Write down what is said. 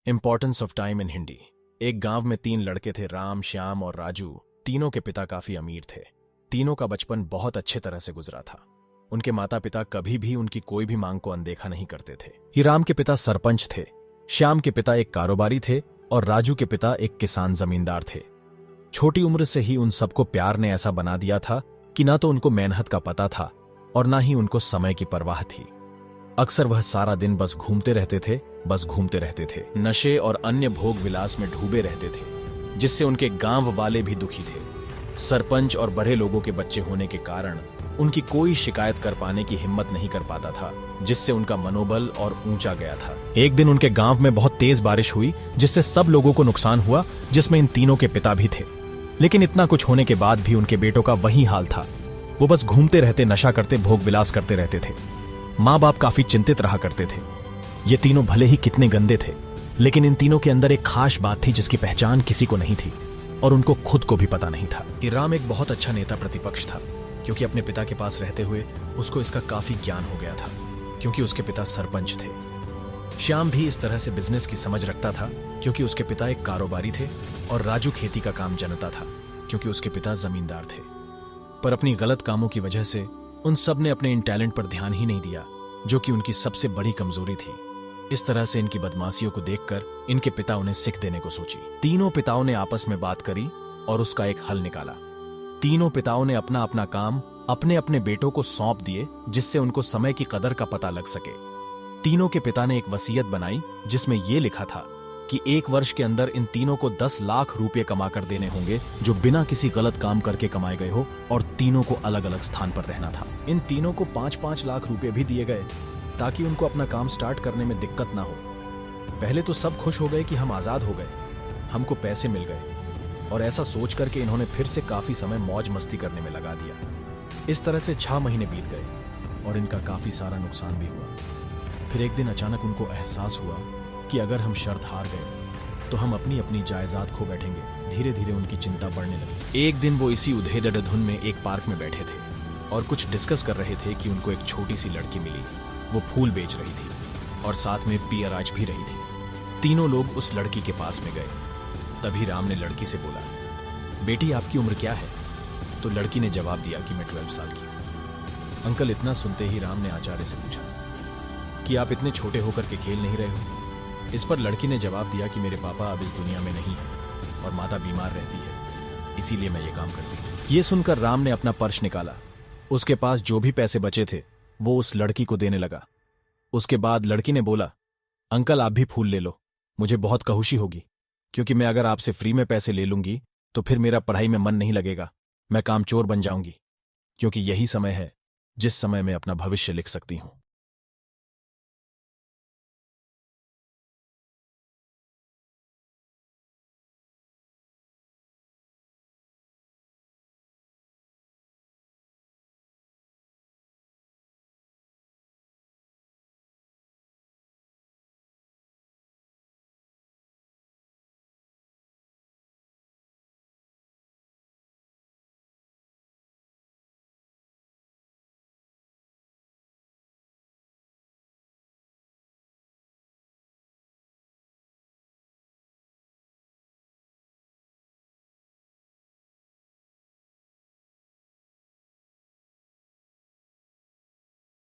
Importance of time in Hindi. एक गांव में 3 लड़के थे, राम, श्याम और राजू। तीनों के पिता काफी अमीर थे। तीनों का बचपन बहुत अच्छे तरह से गुजरा था। उनके माता पिता कभी भी उनकी कोई भी मांग को अनदेखा नहीं करते थे। ही राम के पिता सरपंच थे, श्याम के पिता एक कारोबारी थे और राजू के पिता एक किसान जमींदार थे। छोटी उम्र से ही उन सबको प्यार ने ऐसा बना दिया था कि ना तो उनको मेहनत का पता था और ना ही उनको समय की परवाह थी। अक्सर वह सारा दिन बस घूमते रहते थे, नशे और अन्य भोग विलास में डूबे रहते थे, जिससे उनके गांव वाले भी दुखी थे। सरपंच और बड़े लोगों के बच्चे होने के कारण उनकी कोई शिकायत कर पाने की हिम्मत नहीं कर पाता था, जिससे उनका मनोबल और ऊंचा गया था। एक दिन उनके गांव में बहुत तेज बारिश हुई, जिससे सब लोगों को नुकसान हुआ, जिसमें इन तीनों के पिता भी थे। लेकिन इतना कुछ होने के बाद भी उनके बेटों का वही हाल था। वो बस घूमते रहते, नशा करते, भोग विलास करते रहते थे। माँ बाप काफी चिंतित रहा करते थे। ये तीनों भले ही कितने गंदे थे, लेकिन इन तीनों के अंदर एक खास बात थी जिसकी पहचान किसी को नहीं थी और उनको खुद को भी पता नहीं था। राम एक बहुत अच्छा नेता प्रतिपक्ष था, क्योंकि अपने पिता के पास रहते हुए उसको इसका काफी ज्ञान हो गया था, क्योंकि उसके पिता सरपंच थे। श्याम भी इस तरह से बिजनेस की समझ रखता था, क्योंकि उसके पिता एक कारोबारी थे, और राजू खेती का काम जानता था, क्योंकि उसके पिता जमींदार थे। पर अपनी गलत कामों की वजह से उन सब ने अपने इन टैलेंट पर ध्यान ही नहीं दिया, जो कि उनकी सबसे बड़ी कमजोरी थी। इस तरह से इनकी बदमाशियों को देखकर इनके पिता उन्हें सिख देने को सोची। तीनों पिताओं ने आपस में बात करी और उसका एक हल निकाला। तीनों पिताओं ने अपना अपना काम अपने अपने बेटों को सौंप दिए, जिससे उनको समय की कदर का पता लग सके। तीनों के पिता ने एक वसीयत बनाई, जिसमें यह लिखा था कि 1 वर्ष के अंदर इन तीनों को 10 लाख रुपए कमाकर देने होंगे, जो बिना किसी गलत काम करके कमाए गए हो, और तीनों को अलग अलग स्थान पर रहना था। इन तीनों को 5-5 लाख रुपए भी दिए गए, ताकि उनको अपना काम स्टार्ट करने में दिक्कत ना हो। पहले तो सब खुश हो गए कि हम आजाद हो गए, हमको पैसे मिल गए, और ऐसा सोच करके इन्होंने फिर से काफी समय मौज मस्ती करने में लगा दिया। इस तरह से 6 महीने बीत गए और इनका काफी सारा नुकसान भी हुआ। फिर एक दिन अचानक उनको एहसास हुआ कि अगर हम शर्त हार गए तो हम अपनी अपनी जायदाद खो बैठेंगे। धीरे धीरे उनकी चिंता बढ़ने लगी। एक दिन वो इसी उधेड़ धुन में एक पार्क में बैठे थे और कुछ डिस्कस कर रहे थे कि उनको एक छोटी सी लड़की मिली। वो फूल बेच रही थी और साथ में पियराज भी रही थी। तीनों लोग उस लड़की के पास में गए। तभी राम ने लड़की से बोला, बेटी आपकी उम्र क्या है? तो लड़की ने जवाब दिया कि मैं 12 साल की हूं। अंकल, इतना सुनते ही राम ने आचार्य से पूछा कि आप इतने छोटे होकर के खेल नहीं रहे हो? इस पर लड़की ने जवाब दिया कि मेरे पापा अब इस दुनिया में नहीं है और माता बीमार रहती है, इसीलिए मैं ये काम करती हूँ। ये सुनकर राम ने अपना पर्स निकाला। उसके पास जो भी पैसे बचे थे वो उस लड़की को देने लगा। उसके बाद लड़की ने बोला, अंकल आप भी फूल ले लो, मुझे बहुत कहुशी होगी, क्योंकि मैं अगर आपसे फ्री में पैसे ले लूंगी तो फिर मेरा पढ़ाई में मन नहीं लगेगा, मैं कामचोर बन जाऊंगी, क्योंकि यही समय है जिस समय मैं अपना भविष्य लिख सकती हूँ।